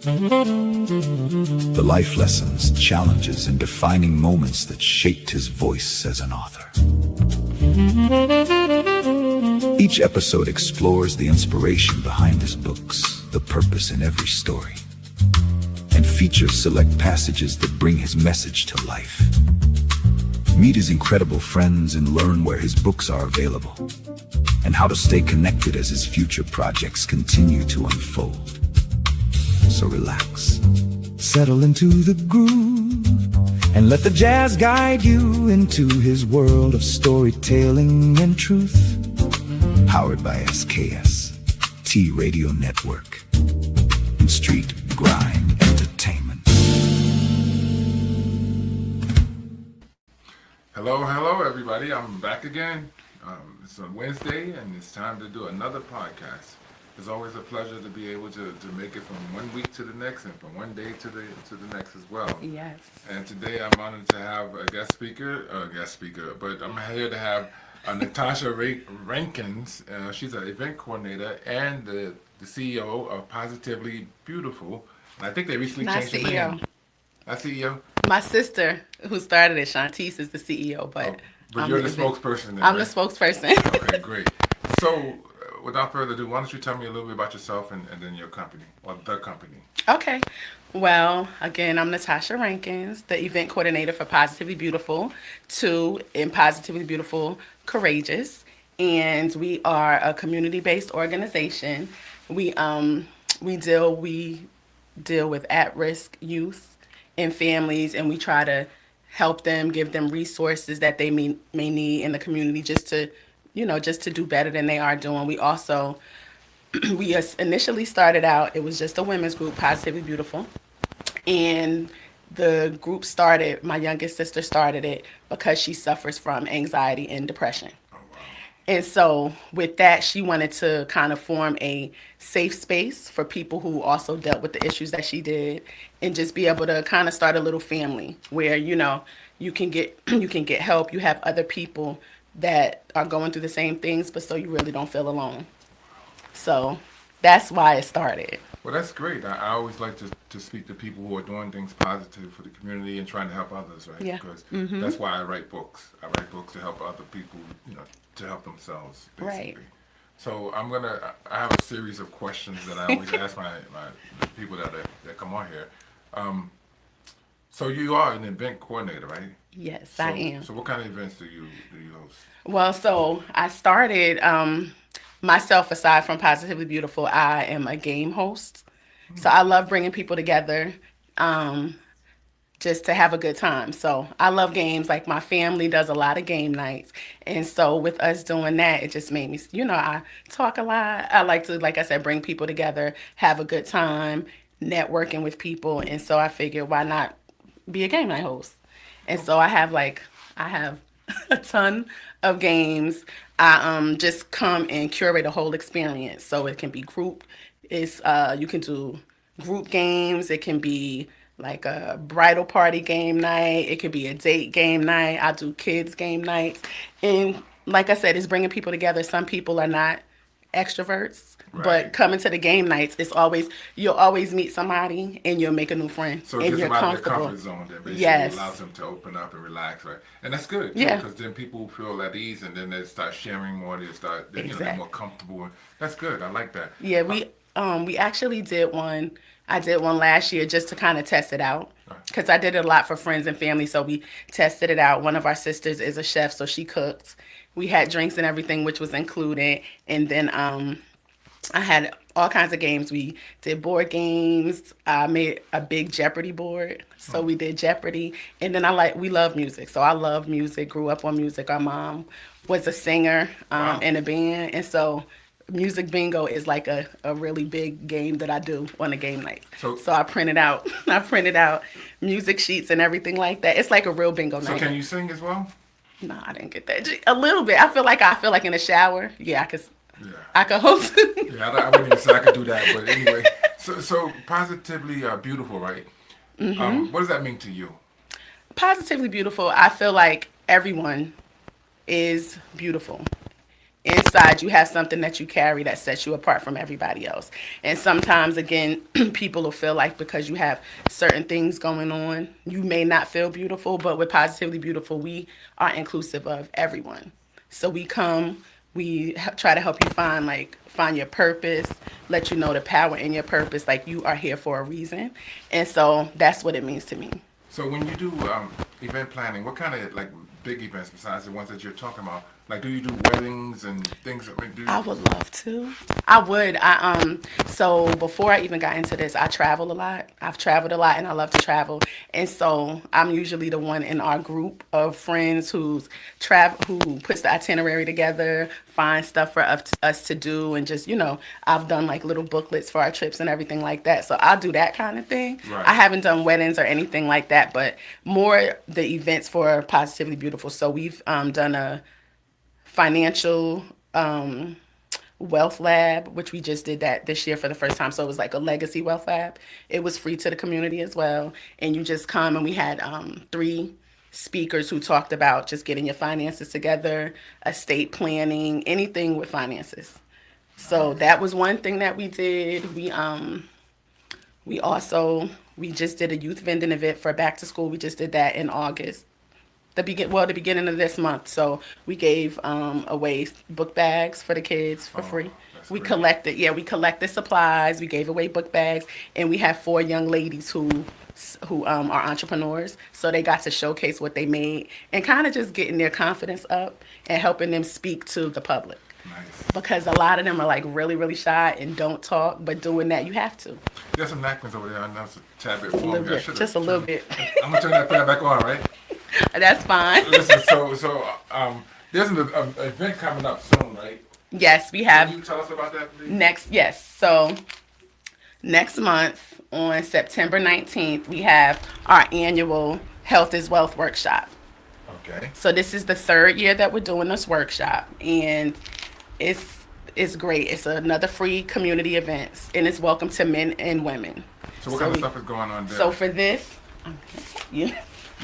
The life lessons, challenges, and defining moments that shaped his voice as an author. Each episode explores the inspiration behind his books, the purpose in every story, and features select passages that bring his message to life. Meet his incredible friends and learn where his books are available, and how to stay connected as his future projects continue to unfold. So relax, settle into the groove, and let the jazz guide you into his world of storytelling and truth. Powered by SKST Radio Network and Street Grind Entertainment. Hello, everybody. I'm back again. It's a Wednesday, and it's time to do another podcast. It's always a pleasure to be able to make it from one week to the next and from one day to the next as well. Yes. And today I'm honored to have a guest speaker, but I'm here to have Natasha Rankins. She's an event coordinator and the CEO of Positively Beautiful. And I think they recently changed the name. Not CEO? My sister, who started it, Shantice, is the CEO, but you're the spokesperson then, I'm right? the spokesperson. Okay, great. So, without further ado, why don't you tell me a little bit about yourself and then your company, or the company. Okay. Well, again, I'm Natasha Rankins, the event coordinator for Positively Beautiful 2 and Positively Beautiful Courageous. And we are a community-based organization. We deal with at-risk youth and families, and we try to help them, give them resources that they may need in the community just to do better than they are doing. We also, we initially started out, it was just a women's group, Positively Beautiful. And the group started, my youngest sister started it because she suffers from anxiety and depression. And so with that, she wanted to kind of form a safe space for people who also dealt with the issues that she did, and just be able to kind of start a little family where, you can get help. You have other people that are going through the same things, but so you really don't feel alone. So that's why it started. Well, that's great. I always like to speak to people who are doing things positive for the community and trying to help others, right? Yeah. Because that's why I write books. I write books to help other people, to help themselves, basically. Right. So I have a series of questions that I always ask the people that come on here. So you are an event coordinator, right? Yes, I am. So what kind of events do you host? Well, so I started, myself, aside from Positively Beautiful, I am a game host. So I love bringing people together just to have a good time. So I love games. Like, my family does a lot of game nights. And so with us doing that, it just made me, I talk a lot. I like to, like I said, bring people together, have a good time, networking with people. And so I figured, why not be a game night host? And so I have a ton of games. I just come and curate a whole experience. So it can be group. You can do group games. It can be like a bridal party game night. It could be a date game night. I do kids game nights. And like I said, it's bringing people together. Some people are not extroverts, right, but coming to the game nights, you'll always meet somebody and you'll make a new friend. So it and gets you're them out of their comfortable. comfort zone then, basically. Yes. It allows them to open up and relax, right? And that's good, too, Yeah. because then people feel at ease, and then they start sharing more, they're Exactly. more comfortable. That's good. I like that. Yeah, we actually did one. I did one last year just to kind of test it out, because I did it a lot for friends and family, so we tested it out. One of our sisters is a chef, so she cooked. We had drinks and everything, which was included. And then I had all kinds of games. We did board games. I made a big Jeopardy board, so we did Jeopardy. And then we love music, so I love music, grew up on music. Our mom was a singer in a band, and so music bingo is like a really big game that I do on a game night. So I printed out music sheets and everything like that. It's like a real bingo night. So can you sing as well? No, I didn't get that. A little bit. I feel like in the shower. Yeah, I could. Yeah. I could host. Yeah, I wouldn't even say I could do that, but anyway. So Positively Beautiful, right? Mm-hmm. What does that mean to you? Positively Beautiful. I feel like everyone is beautiful. inside you have something that you carry that sets you apart from everybody else. And sometimes, again, people will feel like because you have certain things going on, you may not feel beautiful, but with Positively Beautiful, we are inclusive of everyone. So we come, try to help you find your purpose, let you know the power in your purpose, like you are here for a reason. And so that's what it means to me. So when you do event planning, what kind of like big events besides the ones that you're talking about? Like, do you do weddings and things that we do? I would love to. I would. So before I even got into this, I travel a lot. I've traveled a lot and I love to travel. And so I'm usually the one in our group of friends who puts the itinerary together, finds stuff for us to do, and just, I've done like little booklets for our trips and everything like that. So I'll do that kind of thing. Right. I haven't done weddings or anything like that, but more the events for Positively Beautiful. So we've done a financial wealth lab, which we just did that this year for the first time. So it was like a legacy wealth lab. It was free to the community as well. And you just come, and we had 3 speakers who talked about just getting your finances together, estate planning, anything with finances. So that was one thing that we did. We just did a youth vending event for back to school. We just did that in August. The beginning of this month. So we gave away book bags for the kids for free. We collected supplies. We gave away book bags, and we have 4 young ladies who are entrepreneurs. So they got to showcase what they made and kind of just getting their confidence up and helping them speak to the public. Nice. Because a lot of them are like really, really shy and don't talk, but doing that, you have to. There's some napkins over there. I know it's a tad bit warm. Just a little bit. I'm gonna turn that fan back on, right? That's fine. Listen, so there's an event coming up soon, right? Yes, we have. Can you tell us about that, please? Yes. So next month on September 19th, we have our annual Health is Wealth workshop. Okay. So this is the 3rd year that we're doing this workshop, and it's great. It's another free community event, and it's welcome to men and women. So what kind of stuff is going on there? So for this, you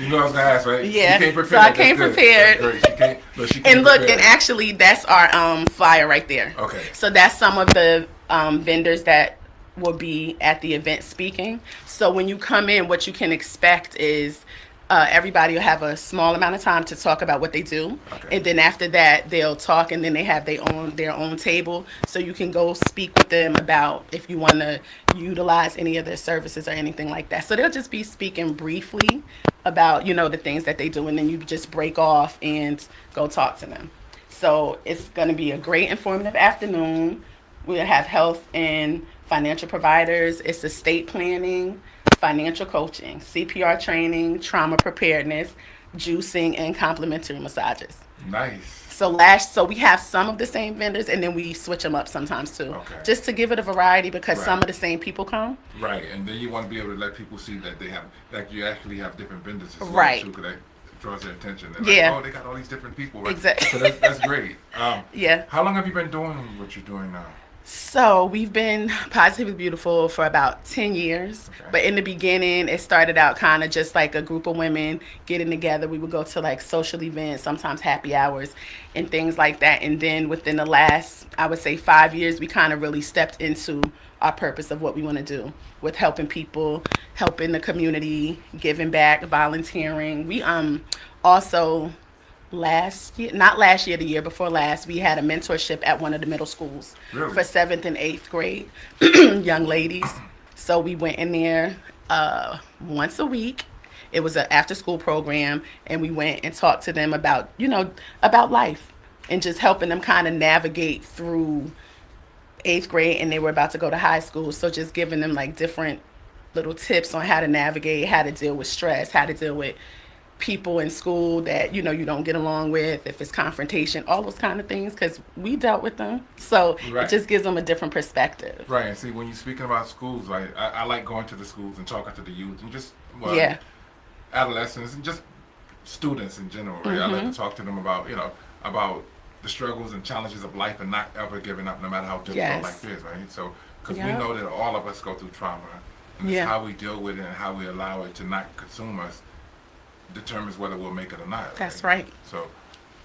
know I was gonna ask, right? Yeah. You came prepared. So I came prepared. That's great. She came and look, prepared. and actually, that's our flyer right there. Okay. So that's some of the vendors that will be at the event speaking. So when you come in, what you can expect is everybody will have a small amount of time to talk about what they do, and then after that they'll talk, and then they have their own table, so you can go speak with them about if you want to utilize any of their services or anything like that. So they'll just be speaking briefly about the things that they do, and then you just break off and go talk to them. So it's going to be a great informative afternoon. We'll have health and financial providers, it's estate planning, financial coaching, CPR training, trauma preparedness, juicing, and complimentary massages. Nice. So we have some of the same vendors, and then we switch them up sometimes too, just to give it a variety, because some of the same people come. Right, and then you want to be able to let people see that you actually have different vendors as well, right, too, because that draws their attention. They're like, they got all these different people. Right? Exactly. So that's great. Yeah. How long have you been doing what you're doing now? So we've been Positively Beautiful for about 10 years. But in the beginning, it started out kind of just like a group of women getting together. We would go to like social events, sometimes happy hours and things like that. And then within the last, I would say 5 years, we kind of really stepped into our purpose of what we want to do with helping people, helping the community, giving back, volunteering. We also... the year before last, we had a mentorship at one of the middle schools for 7th and 8th grade young ladies. So we went in there once a week. It was an after-school program, and we went and talked to them about life and just helping them kind of navigate through 8th grade, and they were about to go to high school. So just giving them like different little tips on how to navigate, how to deal with stress, how to deal with people in school that you don't get along with, if it's confrontation, all those kind of things, because we dealt with them. So it just gives them a different perspective. Right. And see, when you're speaking about schools, like I like going to the schools and talking to the youth and just adolescents and just students in general. Right. I like to talk to them about about the struggles and challenges of life and not ever giving up, no matter how difficult life is. Right. So because we know that all of us go through trauma, and it's how we deal with it and how we allow it to not consume us determines whether we'll make it or not. That's right. So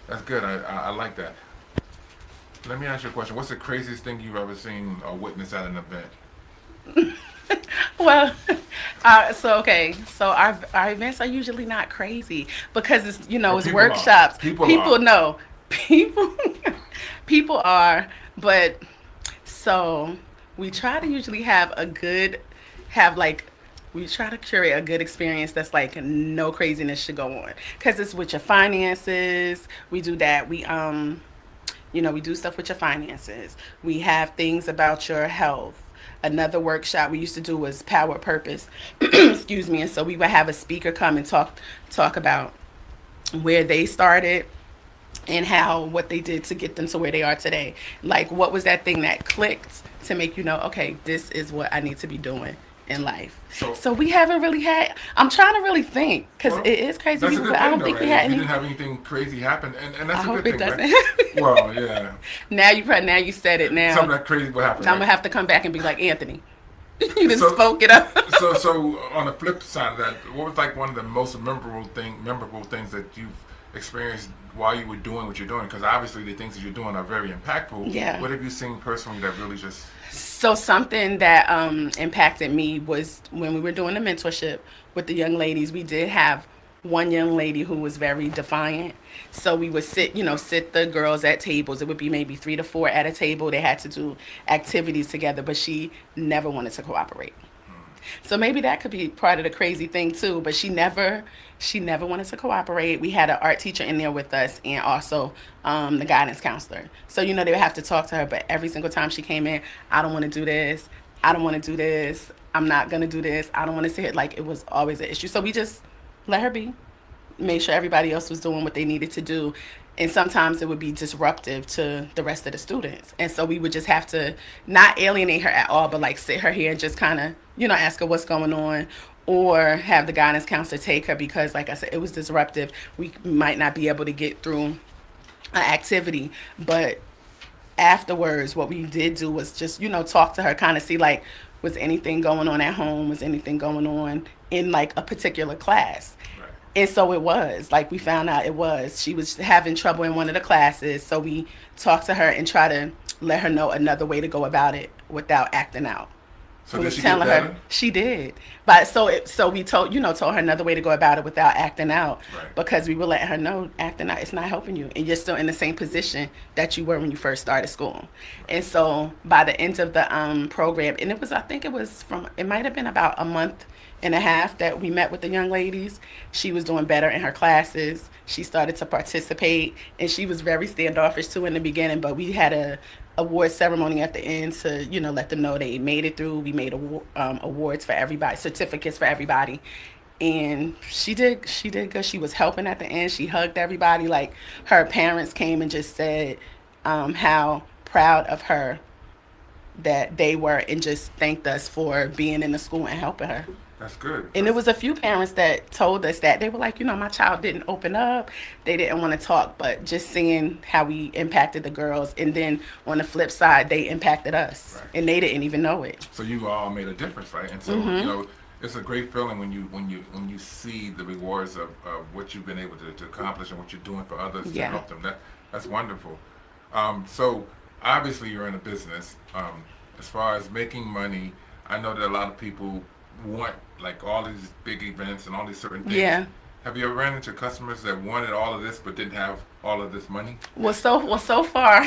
that's good. I like that. Let me ask you a question. What's the craziest thing you've ever seen or witnessed at an event? Well, so our events are usually not crazy because it's But it's people are. workshops. People People are. know, people people are, but so we try to usually have like we try to curate a good experience that's like no craziness should go on because it's with your finances. We do that. We do stuff with your finances. We have things about your health. Another workshop we used to do was power purpose. Excuse me. And so we would have a speaker come and talk about where they started and how what they did to get them to where they are today. Like what was that thing that clicked to make you know, okay, this is what I need to be doing in life. So, So we haven't really had. I'm trying to really think because well, it is crazy that's a people, good but I thing, don't though, think right? we had If you any. didn't have anything crazy happen, and I that's a hope good it thing, doesn't. right? Well, yeah. Now you said it. Now Something that crazy will happen, I'm gonna right? have to come back and be like Anthony. You just So, spoke it up. so on the flip side of that, what was like one of the most memorable things that you've experienced while you were doing what you're doing? Because obviously the things that you're doing are very impactful. Yeah. What have you seen personally that really just? So something that impacted me was when we were doing the mentorship with the young ladies. We did have one young lady who was very defiant. So we would sit the girls at tables. It would be maybe 3 to 4 at a table. They had to do activities together, but she never wanted to cooperate. So maybe that could be part of the crazy thing too. But she never wanted to cooperate. We had an art teacher in there with us, and also the guidance counselor. So they would have to talk to her. But every single time she came in, I don't want to do this. I don't want to do this. I'm not gonna do this. I don't want to say it. Like it was always an issue. So we just let her be. Made sure everybody else was doing what they needed to do. And sometimes it would be disruptive to the rest of the students. And so we would just have to not alienate her at all, but like sit her here and just kind of, ask her what's going on, or have the guidance counselor take her because, like I said, it was disruptive. We might not be able to get through an activity. But afterwards, what we did do was just, talk to her, kind of see like, was anything going on at home? Was anything going on in like a particular class? And so it was like we found out she was having trouble in one of the classes. So we talked to her and try to let her know another way to go about it without acting out. So We did was she get telling better? her she did, but so we told her another way to go about it without acting out, Right. because we were letting her know acting out it's not helping you, and you're still in the same position that you were when you first started school. And so by the end of the program, and it might have been about a month and a half that we met with the young ladies. She was doing better in her classes. She started to participate, and she was very standoffish too in the beginning. But we had a award ceremony at the end to let them know they made it through. We made awards for everybody, certificates for everybody, and she did good. She was helping at the end. She hugged everybody. Like her parents came and just said how proud of her that they were, and just thanked us for being in the school and helping her. That's good. And there was a few parents that told us that they were like, my child didn't open up. They didn't want to talk, but just seeing how we impacted the girls, and then on the flip side, they impacted us, Right. and they didn't even know it. So you all made a difference, right? And so it's a great feeling when you see the rewards of what you've been able to accomplish and what you're doing for others to Yeah. help them. That's wonderful. So obviously you're in a business. As far as making money, I know that a lot of people want like all these big events and all these certain things. Yeah. Have you ever ran into customers that wanted all of this but didn't have all of this money? So far,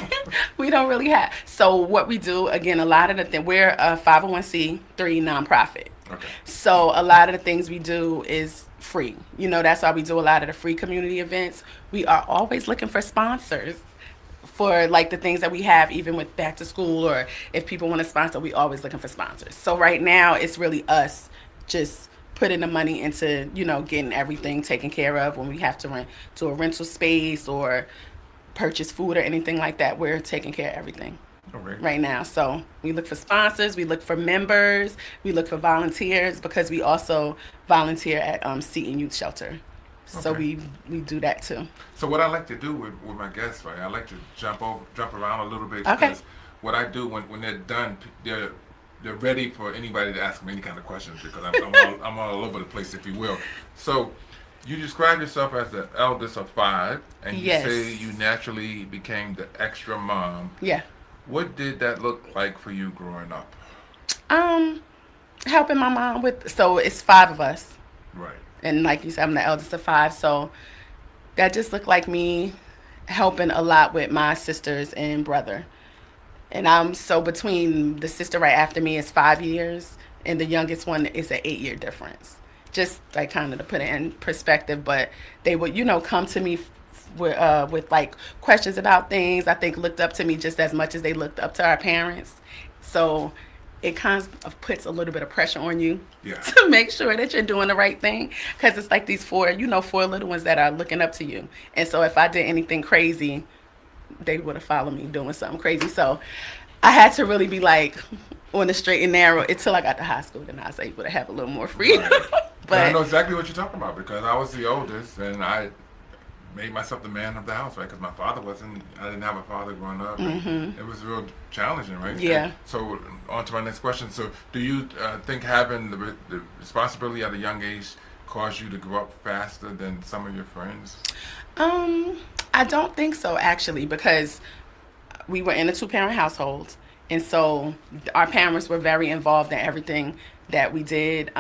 we don't really have. So what we do, again, a lot of we're a 501c3 nonprofit. Okay. So a lot of the things we do is free. That's why we do a lot of the free community events. We are always looking for sponsors for like the things that we have, even with back to school, or if people want to sponsor, we always looking for sponsors. So right now it's really us just putting the money into, getting everything taken care of. When we have to rent to a rental space or purchase food or anything like that, we're taking care of everything Okay. right now. So we look for sponsors, we look for members, we look for volunteers, because we also volunteer at Seton Youth Shelter. So Okay. we do that too. So what I like to do with my guests, right? I like to jump around a little bit, Okay. because what I do when they're done, they're ready for anybody to ask them any kind of questions, because I'm all over the place, if you will. So You describe yourself as the eldest of five, and you Yes. say you naturally became the extra mom. Yeah. What did that look like for you growing up? Um, Helping my mom with, so it's five of us. Right. And like you said, I'm the eldest of five. So that just looked like me helping a lot with my sisters and brother. And I'm so between the sister right after me is 5 years, and the youngest one is an 8 year difference. Just like kind of to put it in perspective, but they would, come to me with like questions about things. I think looked up to me just as much as they looked up to our parents. So it kind of puts a little bit of pressure on you Yeah. to make sure that you're doing the right thing, because it's like these four little ones that are looking up to you. And so if I did anything crazy, they would have followed me doing something crazy. So I had to really be like on the straight and narrow until I got to high school. Then I was able to have a little more freedom. Right. And I know But exactly what you're talking about because I was the oldest and I made myself the man of the house, right? Because my father wasn't, I didn't have a father growing up. And it was real challenging, right? Yeah. And so, on to my next question. So, do you think having the responsibility at a young age caused you to grow up faster than some of your friends? I don't think so actually, because we were in a two-parent household, and so our parents were very involved in everything that we did.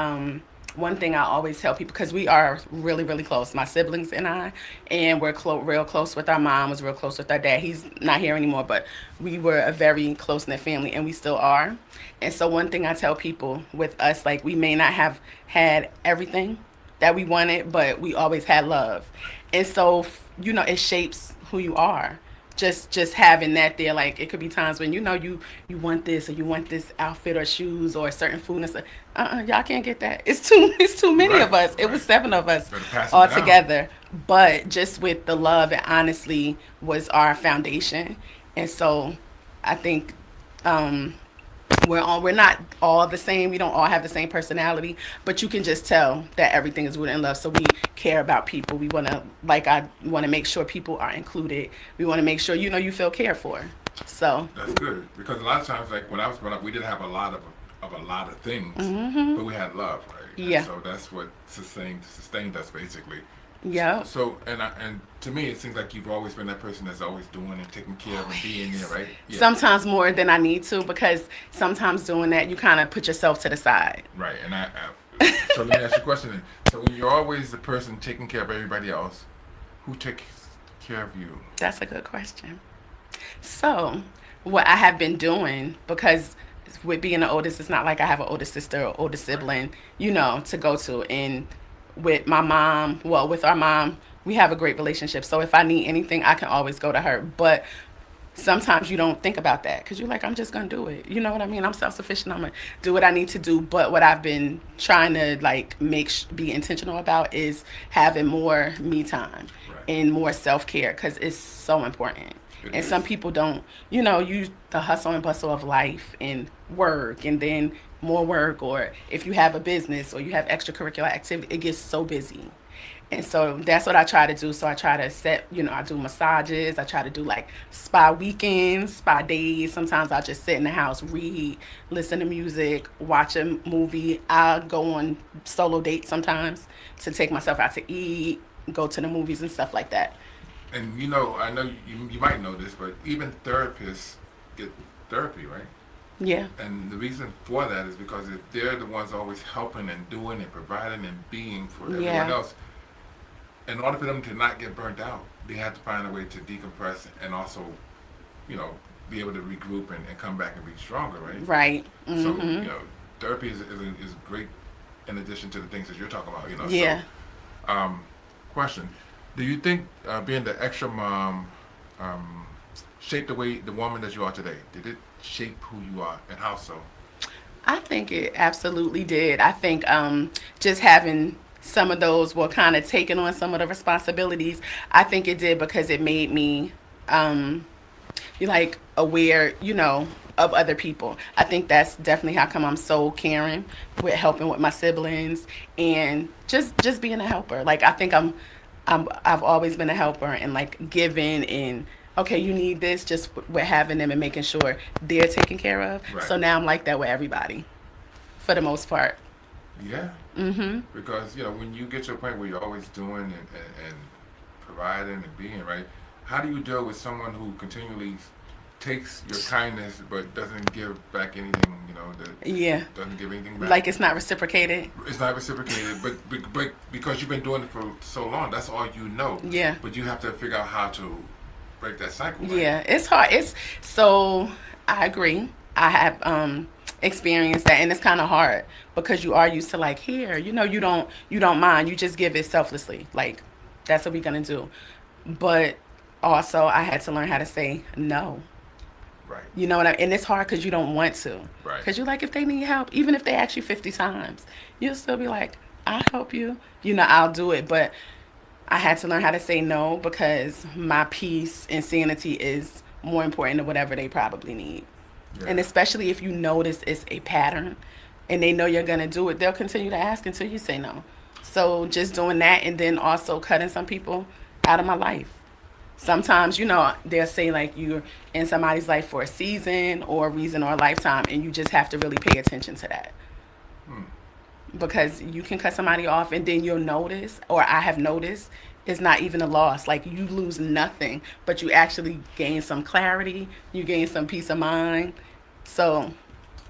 One thing I always tell people, because we are really, really close, my siblings and I, and we're real close with our mom, was real close with our dad. He's not here anymore, but we were a very close-knit family, and we still are. And so one thing I tell people with us, like, we may not have had everything that we wanted, but we always had love. And so, it shapes who you are. Just having that there, like, it could be times when you want this, or you want this outfit or shoes or a certain food, and say, y'all can't get that. It's too many Right, of us. It was right. 7 of us Better pass it all down. together. But just with the love, and honestly was our foundation. And so I think we're not all the same. We don't all have the same personality, but you can just tell that everything is rooted in love. So we care about people. We want to, I want to make sure people are included. We want to make sure you feel cared for. So That's good because a lot of times, like when I was growing up, we didn't have a lot of things, but we had love, right? Yeah. And so that's what sustained us basically. yeah, So and to me, it seems like you've always been that person that's always doing and taking care of and being there, right? Yeah. sometimes more than I need to, because sometimes doing that you kind of put yourself to the side. Right. And so let me ask you a question. Then. So when you're always the person taking care of everybody else, who takes care of you? That's a good question. So, what I have been doing, because with being the oldest, it's not like I have an older sister or older sibling, to go to. And with my mom, with our mom, we have a great relationship. So if I need anything, I can always go to her. But sometimes you don't think about that because you're like, I'm just going to do it. You know what I mean? I'm self-sufficient. I'm going to do what I need to do. But what I've been trying to be intentional about is having more me time and more self-care, because it's so important. It And is. some people don't, the hustle and bustle of life and work, and then more work, or if you have a business or you have extracurricular activity, it gets so busy. And so that's what I try to do. So I try to I do massages. I try to do like spa weekends, spa days. Sometimes I'll just sit in the house, read, listen to music, watch a movie. I'll go on solo dates sometimes to take myself out to eat, go to the movies and stuff like that. And I know you might know this, but even therapists get therapy, right? Yeah. And the reason for that is because if they're the ones always helping and doing and providing and being for everyone Yeah. else, in order for them to not get burnt out, they have to find a way to decompress and also, be able to regroup and come back and be stronger, right? Right. So, Mm-hmm. therapy is great in addition to the things that you're talking about, Yeah. So, question. Do you think being the extra mom shaped the woman that you are today? Did it shape who you are, and how so? I think it absolutely did. I think just having some of those, kind of taking on some of the responsibilities, I think it did, because it made me aware, of other people. I think that's definitely how come I'm so caring with helping with my siblings and just being a helper. Like, I think I've always been a helper and like giving, and okay, you need this, just with having them and making sure they're taken care of. Right. So now I'm like that with everybody, for the most part. Yeah. Because when you get to a point where you're always doing and providing and being right, how do you deal with someone who continually takes your kindness but doesn't give back anything? That Yeah. doesn't give anything back. Like it's not reciprocated. It's not reciprocated, but because you've been doing it for so long, that's all you know. Yeah. But you have to figure out how to break that cycle. Right? Yeah, it's hard. So I agree. I have experienced that, and it's kind of hard because you are used to like here, you don't mind. You just give it selflessly. Like that's what we're gonna do. But also, I had to learn how to say no. Right. You know what I mean? And it's hard because you don't want to. Right. Because you're like, if they need help, even if they ask you 50 times, you'll still be like, I'll help you. I'll do it. But I had to learn how to say no because my peace and sanity is more important than whatever they probably need. Yeah. And especially if you notice it's a pattern and they know you're going to do it, they'll continue to ask until you say no. So just doing that and then also cutting some people out of my life. Sometimes, they'll say like you're in somebody's life for a season or a reason or a lifetime, and you just have to really pay attention to that. Because you can cut somebody off and then you'll notice, or I have noticed, it's not even a loss. Like you lose nothing, but you actually gain some clarity, you gain some peace of mind. So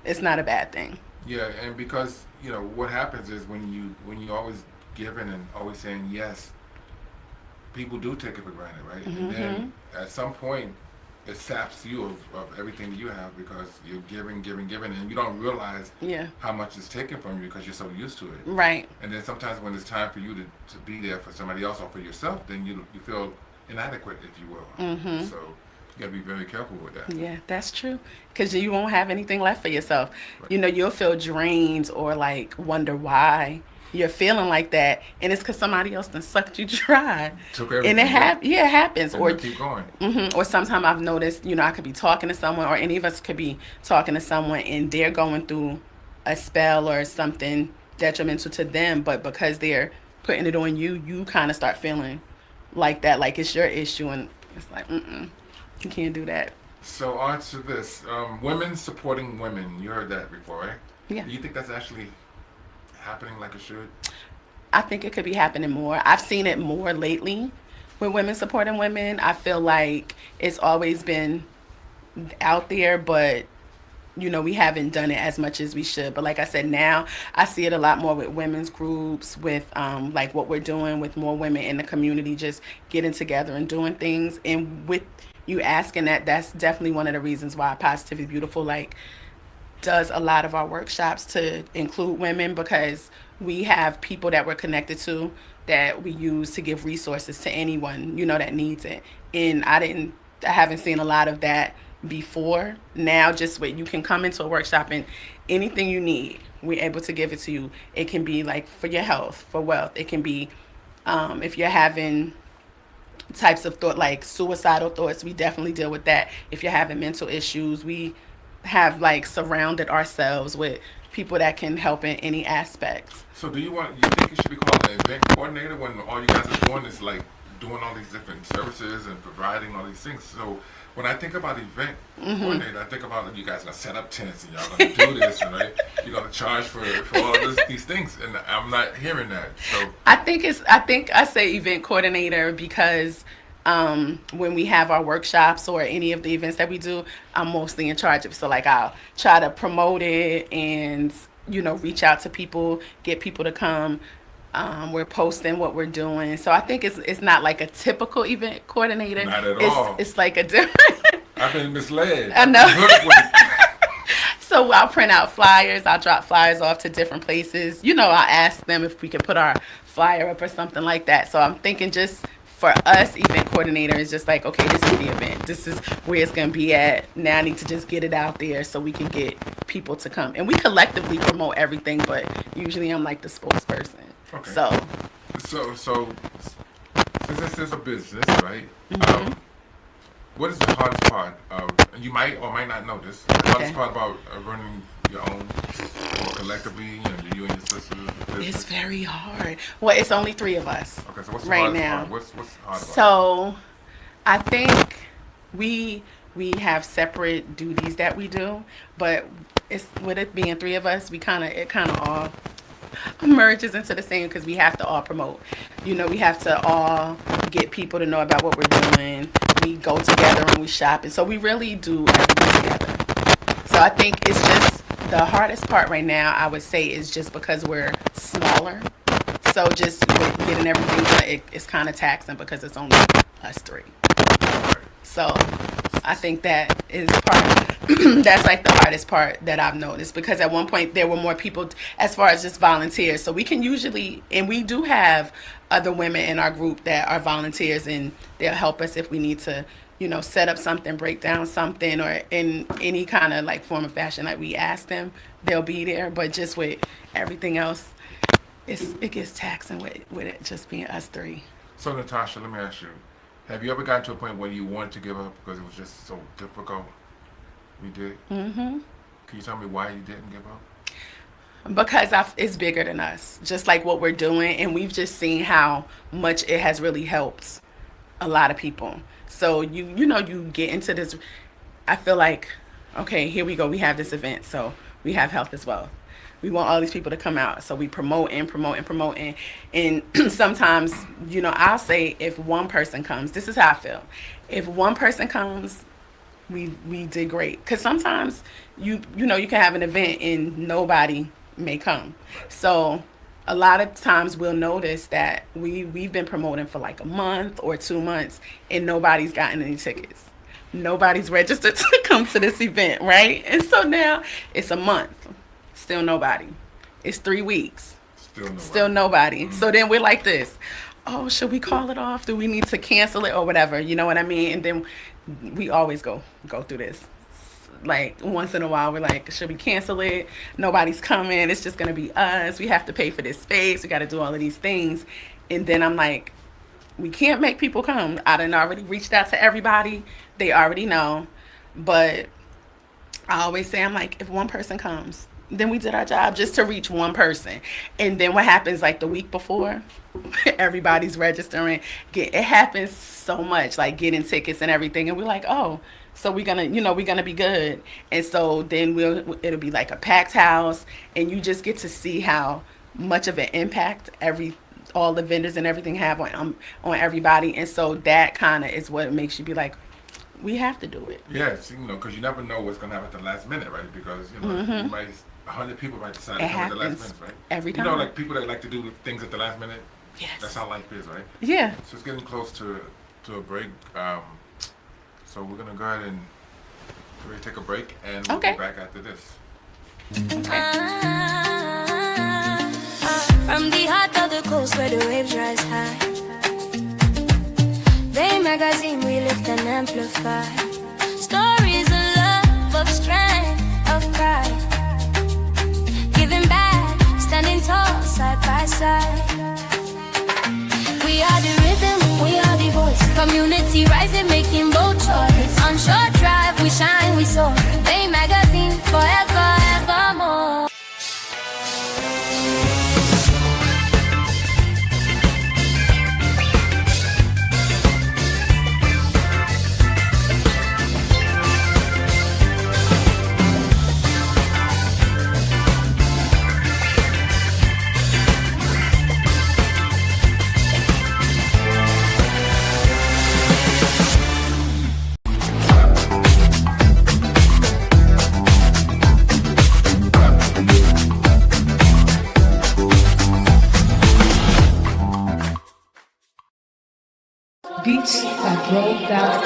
it's not a bad thing. Yeah, and because, what happens is when you always giving and always saying yes, people do take it for granted, right? And then at some point, it saps you of everything that you have because you're giving, and you don't realize how much is taken from you because you're so used to it. Right. And then sometimes when it's time for you to be there for somebody else or for yourself, then you feel inadequate, if you will. So you gotta be very careful with that. Yeah, that's true. Because you won't have anything left for yourself. Right. You'll feel drained or like wonder why you're feeling like that, and it's because somebody else done sucked you dry. Took everything. And it happens. And Or keep going. Or sometimes I've noticed, I could be talking to someone, or any of us could be talking to someone, and they're going through a spell or something detrimental to them, but because they're putting it on you, you kind of start feeling like that, like it's your issue, and it's like, you can't do that. So on to this, women supporting women. You heard that before, right? Yeah. Do you think that's actually happening like it should? I think it could be happening more. I've seen it more lately with women supporting women. I feel like it's always been out there, but we haven't done it as much as we should. But like I said, now I see it a lot more with women's groups, with like what we're doing with more women in the community, just getting together and doing things. And with you asking that's definitely one of the reasons why Positively Beautiful does a lot of our workshops to include women, because we have people that we're connected to that we use to give resources to anyone, that needs it. And I haven't seen a lot of that before. Now just you can come into a workshop and anything you need, we're able to give it to you. It can be like for your health, for wealth. It can be if you're having types of thought like suicidal thoughts, we definitely deal with that. If you're having mental issues, we have surrounded ourselves with people that can help in any aspects. So you think you should be called an event coordinator when all you guys are doing is doing all these different services and providing all these things? So when I think about event coordinator, I think about you guys are gonna set up tents and y'all gonna do this and you're gonna charge for all these things, and I'm not hearing that. So I think I say event coordinator because when we have our workshops or any of the events that we do, I'm mostly in charge of. So I'll try to promote it and reach out to people, get people to come. We're posting what we're doing. So I think it's not like a typical event coordinator. Not at all. It's like a different. I've been misled. I know. So I'll print out flyers. I'll drop flyers off to different places. I'll ask them if we can put our flyer up or something like that. So I'm thinking just for us, event coordinator is just like, okay, this is the event. This is where it's going to be at. Now I need to just get it out there so we can get people to come. And we collectively promote everything, but usually I'm like the spokesperson. Okay. So since this is a business, right? What is the hardest part of, you might or might not know this, the hardest part about running your own or collectively, you and your sister? It's very hard. Well, it's only 3 of us. Okay, so what's the right hardest now? part? What's hard about it? So I think we have separate duties that we do, but it's with it being 3 of us, it kind of all merges into the same because we have to all promote. We have to all get people to know about what we're doing. We go together and we shop, and so we really do everything together. So I think it's just the hardest part right now, I would say, is just because we're smaller. So just with getting everything done, it's kind of taxing because it's only us three. So I think that is that's like the hardest part that I've noticed, because at one point there were more people as far as just volunteers. So we can usually, and we do have other women in our group that are volunteers, and they'll help us if we need to, set up something, break down something, or in any kind of like form of fashion. Like we ask them, they'll be there. But just with everything else, it gets taxing with it just being us three. So Natasha, let me ask you. Have you ever gotten to a point where you wanted to give up because it was just so difficult? You did? Mm-hmm. Can you tell me why you didn't give up? Because it's bigger than us, just like what we're doing, and we've just seen how much it has really helped a lot of people. So you get into this, I feel like, okay, here we go, we have this event, so we have health as well. We want all these people to come out, so we promote and sometimes, I'll say if one person comes, this is how I feel. If one person comes, we did great. Because sometimes you can have an event and nobody may come. So a lot of times we'll notice that we've been promoting for like a month or 2 months and nobody's gotten any tickets. Nobody's registered to come to this event, right? And so now it's a month. Still nobody. It's 3 weeks. Still nobody. Mm-hmm. So then we're like this. Oh, should we call it off? Do we need to cancel it or whatever? You know what I mean? And then we always go through this. Like once in a while, we're like, should we cancel it? Nobody's coming. It's just going to be us. We have to pay for this space. We got to do all of these things. And then I'm like, we can't make people come. I done already reached out to everybody. They already know. But I always say, I'm like, if one person comes, then we did our job just to reach one person. And then what happens like the week before, everybody's registering. It happens so much, like getting tickets and everything. And we're like, oh, so we're gonna be good. And so then it'll be like a packed house, and you just get to see how much of an impact all the vendors and everything have on everybody. And so that kind of is what makes you be like, we have to do it. Yes, because you never know what's going to happen at the last minute, right? Because, you might 100 people might decide to come at the last minute, right? Every time. Like people that like to do things at the last minute. Yes. That's how life is, right? Yeah. So it's getting close to a break. So we're going to go ahead and really take a break, and we'll be back after this. From the heart of the coast where the waves rise high, Bay magazine we lift and amplify stories of love, of strength, of pride, giving back, standing tall side by side. We are the rhythm, we are the voice, community rising, making bold choice. On short drive we shine, we soar, Bay magazine forever, evermore. Beats that roll down.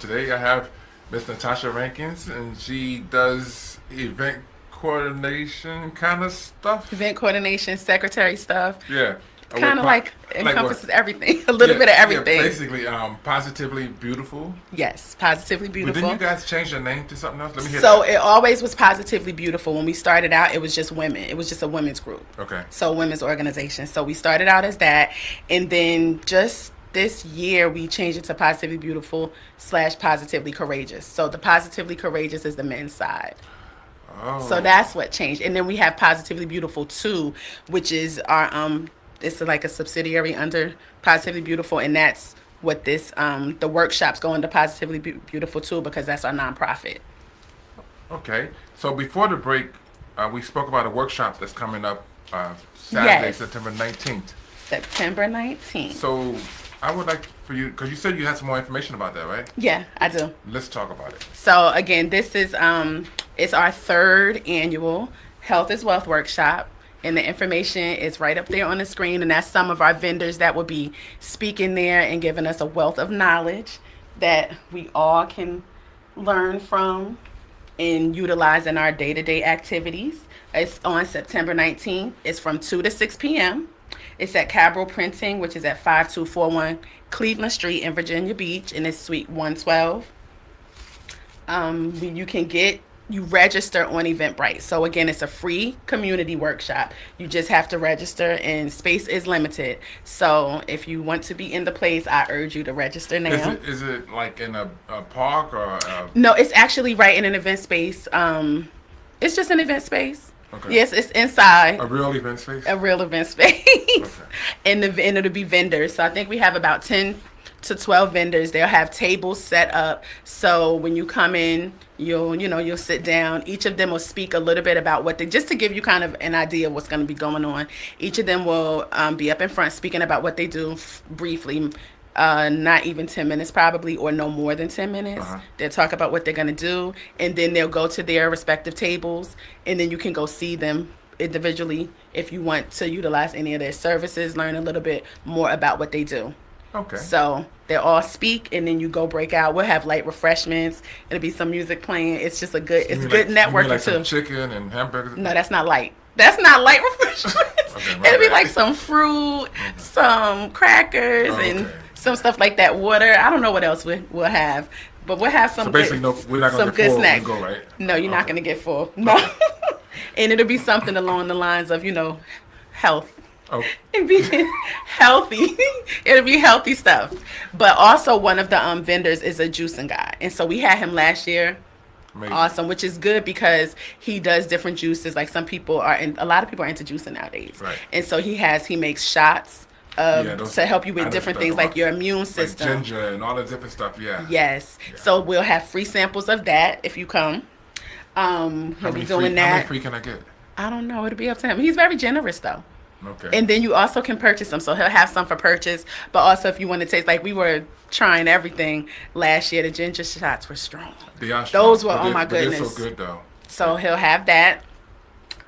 Today I have Miss Natasha Rankins, and she does event coordination kind of stuff. Event coordination, secretary stuff. Yeah. Kind of like encompasses what? everything, a little bit of everything. Yeah, basically, Positively Beautiful. Yes, Positively Beautiful. But didn't you guys change your name to something else? Let me hear So that. it always was Positively Beautiful. When we started out, it was just women. It was just a women's group. Okay. So women's organization. So we started out as that, and then just this year we changed it to Positively Beautiful / Positively Courageous. So the Positively Courageous is the men's side. Oh. So that's what changed. And then we have Positively Beautiful 2, which is our it's like a subsidiary under Positively Beautiful, and that's what this the workshops go into Positively Beautiful 2, because that's our nonprofit. Okay. So before the break, we spoke about a workshop that's coming up Saturday, Yes. September 19th. September 19th. So I would like for you, because you said you had some more information about that, right? Yeah, I do. Let's talk about it. So again, this is it's our 3rd annual Health is Wealth workshop, and the information is right up there on the screen, and that's some of our vendors that will be speaking there and giving us a wealth of knowledge that we all can learn from and utilize in our day-to-day activities. It's on September 19th. It's from 2 to 6 p.m. It's at Cabral Printing, which is at 5241 Cleveland Street in Virginia Beach, and it's Suite 112. You register on Eventbrite. So again, it's a free community workshop. You just have to register, and space is limited. So if you want to be in the place, I urge you to register now. Is it like in a park or? No, it's actually right in an event space. It's just an event space. Okay. Yes, it's inside. A real event space? A real event space. Okay. And it'll be vendors. So I think we have about 10 to 12 vendors. They'll have tables set up. So when you come in, you'll sit down. Each of them will speak a little bit about just to give you kind of an idea of what's going to be going on. Each of them will be up in front speaking about what they do briefly. Not even 10 minutes probably, or no more than 10 minutes. Uh-huh. They'll talk about what they're going to do, and then they'll go to their respective tables, and then you can go see them individually if you want to utilize any of their services, learn a little bit more about what they do. Okay. So they'll all speak, and then you go break out. We'll have light refreshments. It'll be some music playing. It's just good networking you mean like too. Some chicken and hamburgers? No, that's not light. That's not light refreshments. Okay, It'll be bad. like some fruit, some crackers, and Okay. some stuff like that. Water. I don't know what else we'll have, but we'll have some. So basically, we're not going some to get good full when snacks. we go, right? No, you're not Okay. going to get full. No. And it'll be something along the lines of health. Oh, It'll be healthy. It'll be healthy stuff. But also one of the vendors is a juicing guy. And so we had him last year. amazing. Awesome, which is good because he does different juices. Like a lot of people are into juicing nowadays. Right. And so he makes shots to help you with different things like your immune system. Like ginger and all the different stuff, yeah. Yes. Yeah. So we'll have free samples of that if you come. He'll be doing that. How many free can I get? I don't know. It'll be up to him. He's very generous though. Okay. And then you also can purchase them. So he'll have some for purchase. But also if you want to taste, like we were trying everything last year. The ginger shots were strong. They are strong, Those were, but oh my they're goodness. so good though. So he'll have that.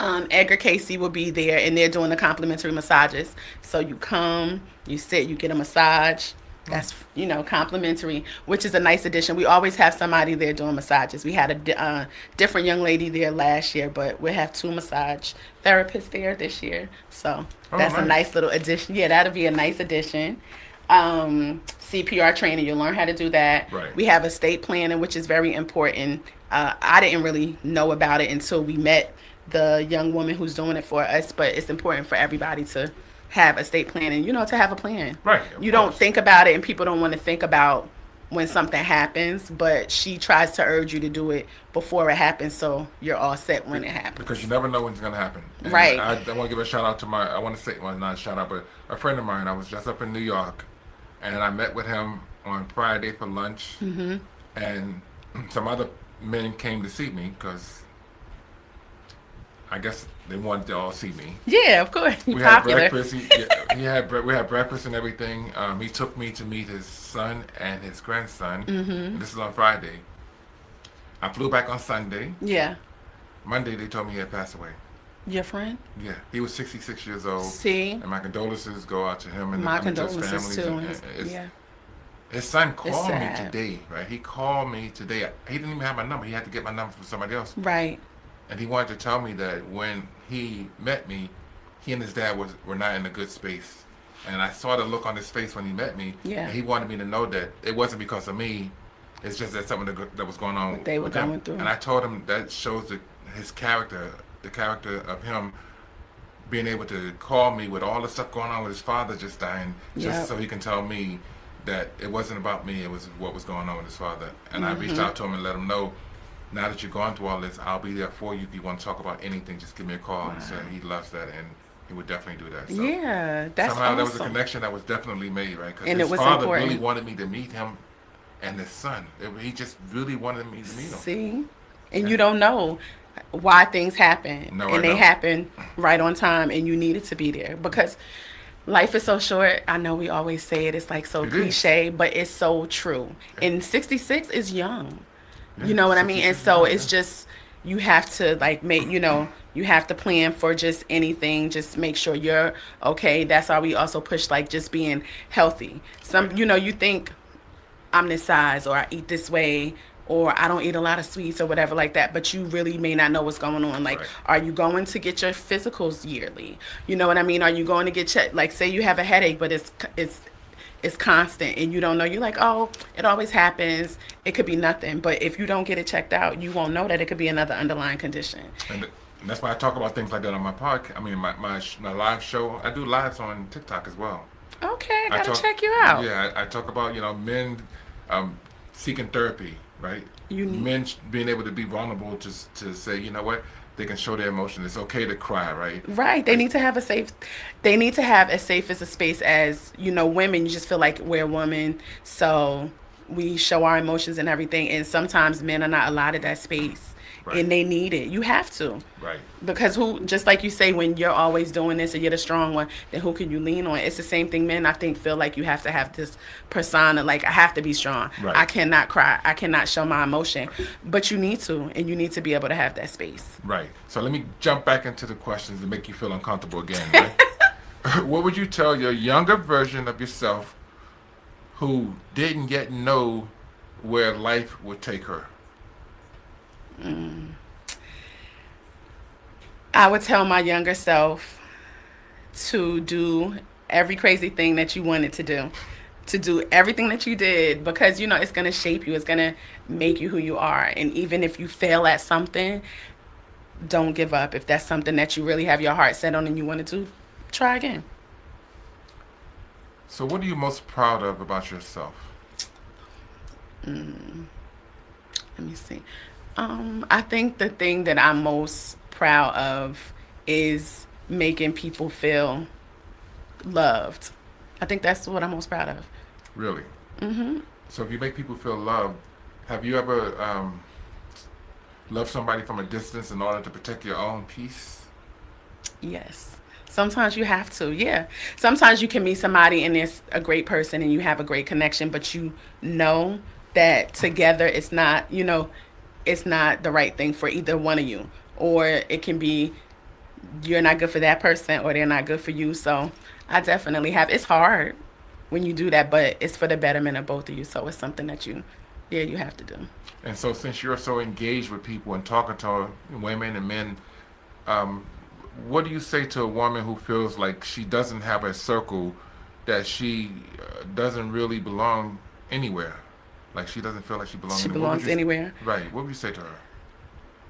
Edgar Casey will be there, and they're doing the complimentary massages. So you come, you sit, you get a massage. That's, complimentary, which is a nice addition. We always have somebody there doing massages. We had a different young lady there last year, but we'll have 2 massage therapists there this year. So that's a nice little addition. Yeah, that'll be a nice addition. CPR training, you'll learn how to do that. Right. We have estate planning, which is very important. I didn't really know about it until we met the young woman who's doing it for us, but it's important for everybody to have estate planning, to have a plan. Right. You don't think about it, and people don't want to think about when something happens, but she tries to urge you to do it before it happens so you're all set when it happens. Because you never know when it's going to happen. And right. I want to give a shout out to not a shout out, but a friend of mine. I was just up in New York, and I met with him on Friday for lunch, and some other men came to see me because I guess they wanted to all see me. Yeah, of course. We Popular. had breakfast. We had breakfast and everything. He took me to meet his son and his grandson. And this is on Friday. I flew back on Sunday. Yeah. Monday they told me he had passed away. Your friend? Yeah, he was 66 years old. See? And my condolences go out to him and My to his condolences families. too. His son called me sad. today, right? He called me today. He didn't even have my number. He had to get my number from somebody else. Right. And he wanted to tell me that when he met me, he and his dad were not in a good space. And I saw the look on his face when he met me. Yeah. And he wanted me to know that it wasn't because of me. It's just that something that was going on What they were with him. going through. And I told him that shows his character, the character of him being able to call me with all the stuff going on with his father just dying, just Yep. so he can tell me that it wasn't about me, it was what was going on with his father. And I reached out to him and let him know, now that you're going through all this, I'll be there for you. If you want to talk about anything, just give me a call. And he said he loves that, and he would definitely do that. So Yeah, that's somehow awesome. there was a connection that was definitely made, right? Because And his it was father important. really wanted me to meet him and his son. He just really wanted me to meet him. See? And you don't know why things happen. No, and I they don't. happen right on time, and you needed to be there because life is so short. I know we always say it. It's like so It is. cliche, but it's so true. And 66 is young. Yeah, You know what I mean? And 66 so is it's young. just, you have to like make, you have to plan for just anything. Just make sure you're okay. That's why we also push like just being healthy. You think I'm this size or I eat this way or I don't eat a lot of sweets or whatever like that, but you really may not know what's going on. Like, Right. are you going to get your physicals yearly? You know what I mean? Are you going to get checked? Like, say you have a headache, but it's constant and you don't know. You're like, oh, it always happens. It could be nothing. But if you don't get it checked out, you won't know that it could be another underlying condition. And that's why I talk about things like that on my podcast. I mean, my live show. I do lives on TikTok as well. Okay, I gotta talk- check you out. Yeah, I talk about men seeking therapy, right? Men being able to be vulnerable to say, you know what, they can show their emotion. It's okay to cry, right? Right. They need to have as safe as a space as, women. You just feel like we're women. So we show our emotions and everything. And sometimes men are not allotted that space. Right. And they need it. You have to. Right. Because just like you say, when you're always doing this and you're the strong one, then who can you lean on? It's the same thing men, I think, feel like you have to have this persona, like I have to be strong. Right. I cannot cry. I cannot show my emotion. But you need to, and you need to be able to have that space. Right. So let me jump back into the questions to make you feel uncomfortable again, right? What would you tell your younger version of yourself who didn't yet know where life would take her? I would tell my younger self to do every crazy thing that you wanted to do everything that you did, because it's going to shape you. It's going to make you who you are. And even if you fail at something, don't give up. If that's something that you really have your heart set on and you want to do, try again. So what are you most proud of about yourself? Let me see. I think the thing that I'm most proud of is making people feel loved. I think that's what I'm most proud of. Really? Mm-hmm. So if you make people feel loved, have you ever loved somebody from a distance in order to protect your own peace? Yes. Sometimes you have to, yeah. Sometimes you can meet somebody and it's a great person and you have a great connection, but you know that together it's not, it's not the right thing for either one of you. Or it can be you're not good for that person or they're not good for you. So I definitely have. It's hard when you do that, but it's for the betterment of both of you. So it's something that you have to do. And so since you're so engaged with people and talking to women and men, what do you say to a woman who feels like she doesn't have a circle, that she doesn't really belong anywhere? Like she doesn't feel like she belongs anywhere. Belongs anywhere. Right. What would you say to her?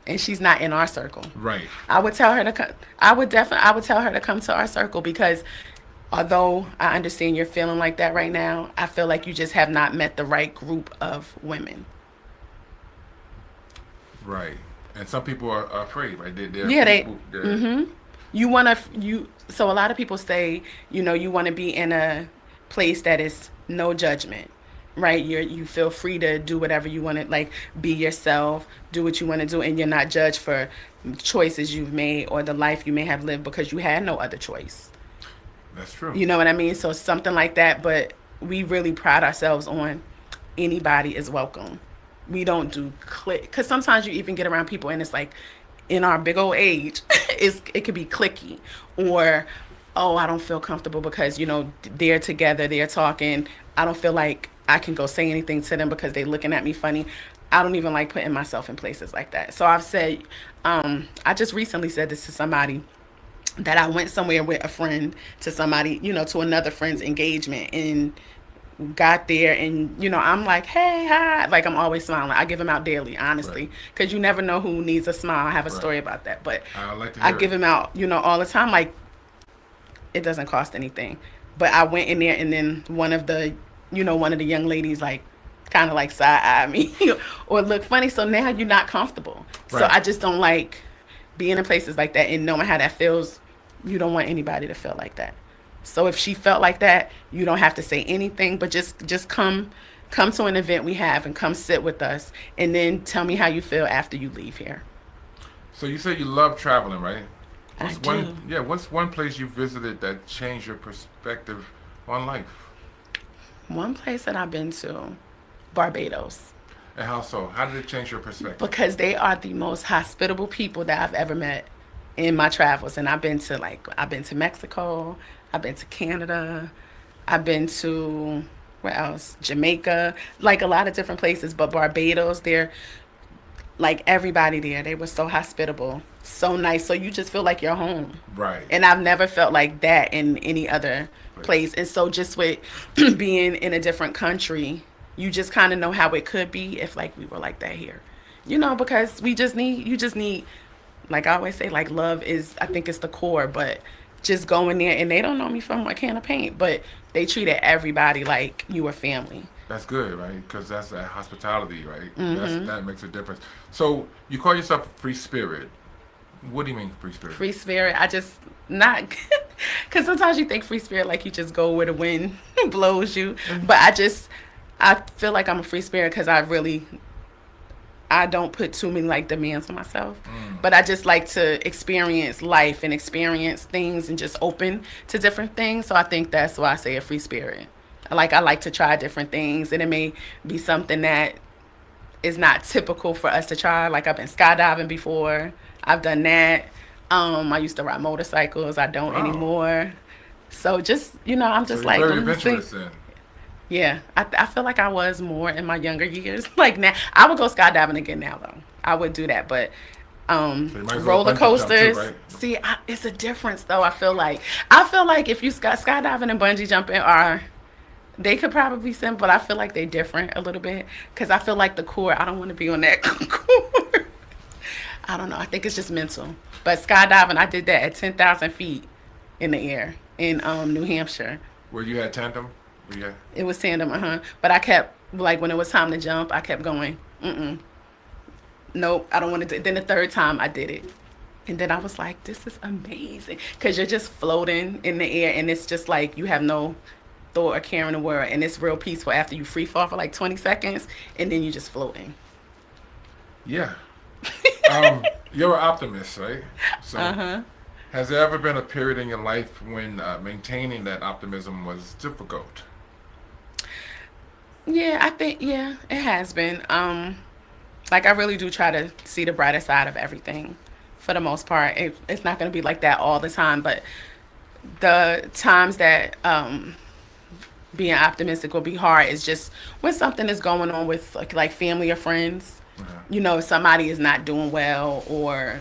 And she's not in our circle. Right. I would tell her to come. I would tell her to come to our circle, because although I understand you're feeling like that right now, I feel like you just have not met the right group of women. Right. And some people are afraid, right? So a lot of people say, you want to be in a place that is no judgment, right? You feel free to do whatever you want to, like, be yourself, do what you want to do, and you're not judged for choices you've made or the life you may have lived because you had no other choice. That's true. You know what I mean? So something like that, but we really pride ourselves on anybody is welcome. We don't do click, because sometimes you even get around people and it's like, in our big old age, it could be clicky, or, oh, I don't feel comfortable because, they're together, they're talking. I don't feel like I can go say anything to them because they looking at me funny. I don't even like putting myself in places like that. So I've said, I just recently said this to somebody, that I went somewhere with a friend to somebody, to another friend's engagement, and got there, and I'm like, hey, hi, like I'm always smiling. I give them out daily, honestly, because you never know who needs a smile. I have a story about that, but I give them out, all the time. Like, it doesn't cost anything, but I went in there, and then one of the young ladies, like, kind of like side-eye me or look funny. So now you're not comfortable. Right. So I just don't like being in places like that and knowing how that feels. You don't want anybody to feel like that. So if she felt like that, you don't have to say anything, but just come to an event we have and come sit with us, and then tell me how you feel after you leave here. So you said you love traveling, right? I do. What's one place you visited that changed your perspective on life? One place that I've been to, Barbados. And how so? How did it change your perspective? Because they are the most hospitable people that I've ever met in my travels. And I've been to Mexico, I've been to Canada, I've been to, where else? Jamaica, like a lot of different places. But Barbados, they're like, everybody there, they were so hospitable, so nice. So you just feel like you're home. Right. And I've never felt like that in any other place. And so just with being in a different country, you just kind of know how it could be if like we were like that here. Because you just need, like I always say, like, love is, I think it's the core, but just going there, and they don't know me from a can of paint, but they treated everybody like you were family. That's good, right? Because that's that hospitality, right? Mm-hmm. That makes a difference. So you call yourself a free spirit. What do you mean free spirit? Free spirit, I just not, because sometimes you think free spirit like you just go where the wind blows you, mm-hmm. But I feel like I'm a free spirit because I don't put too many like demands on myself, but I just like to experience life and experience things and just open to different things. So I think that's why I say a free spirit. I like to try different things, and it may be something that is not typical for us to try. Like, I've been skydiving before. I've done that. I used to ride motorcycles. I don't anymore. So just, I'm just like, very adventurous then. Yeah, I feel like I was more in my younger years. Like, now, I would go skydiving again now, though. I would do that, but roller coasters. Too, right? See, it's a difference, though. I feel like if you skydiving and bungee jumping they could probably be simple, but I feel like they're different a little bit, because I feel like the core, I don't want to be on that core. I don't know. I think it's just mental. But skydiving, I did that at 10,000 feet in the air in New Hampshire. Where you had tandem? Yeah. It was tandem, But I kept, like, when it was time to jump, I kept going, nope, I don't want to do it. Then the third time I did it. And then I was like, this is amazing. Because you're just floating in the air, and it's just like you have no thought or care in the world. And it's real peaceful after you free fall for like 20 seconds, and then you're just floating. Yeah. You're an optimist, right? So, has there ever been a period in your life when maintaining that optimism was difficult? Yeah, I think, it has been. Like, I really do try to see the brighter side of everything for the most part. It's not going to be like that all the time, but the times that being optimistic will be hard is just when something is going on with like family or friends. Somebody is not doing well or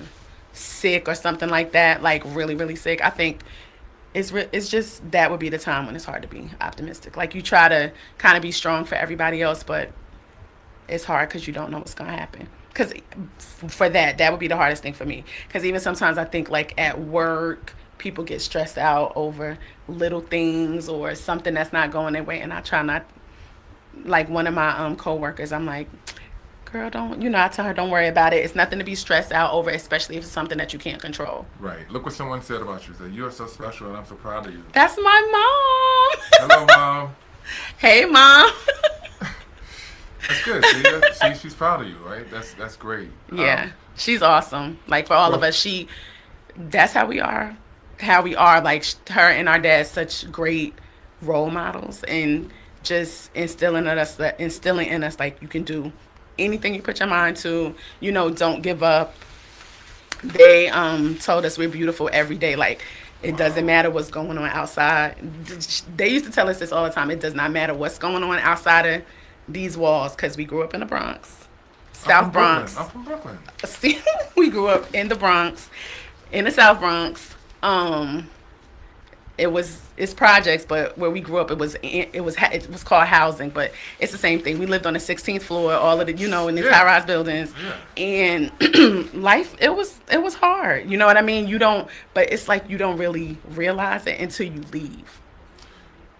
sick or something like that, like really, really sick. I think it's just that would be the time when it's hard to be optimistic. Like, you try to kind of be strong for everybody else, but it's hard because you don't know what's going to happen. Because for that would be the hardest thing for me. Because even sometimes I think, like, at work, people get stressed out over little things or something that's not going their way, and I try not, like, one of my coworkers, I'm like, girl, I tell her, don't worry about it. It's nothing to be stressed out over, especially if it's something that you can't control. Right. Look what someone said about you. Said, you are so special, and I'm so proud of you. That's my mom. Hello, Mom. Hey, Mom. That's good. See, she's proud of you, right? That's great. Yeah, she's awesome. Like, for all of us, that's how we are. Like, her and our dad, such great role models, and just instilling in us like, you can do anything you put your mind to. Don't give up. They told us we're beautiful every day. Like, It doesn't matter what's going on outside. They used to tell us this all the time. It does not matter what's going on outside of these walls, because we grew up in the Bronx, South Bronx. I'm from Brooklyn. See, we grew up in the Bronx, in the South Bronx. It's projects, but where we grew up, it was called housing, but it's the same thing. We lived on the 16th floor, all of the, in these high-rise buildings, and life, it was hard. You know what I mean? But it's like you don't really realize it until you leave.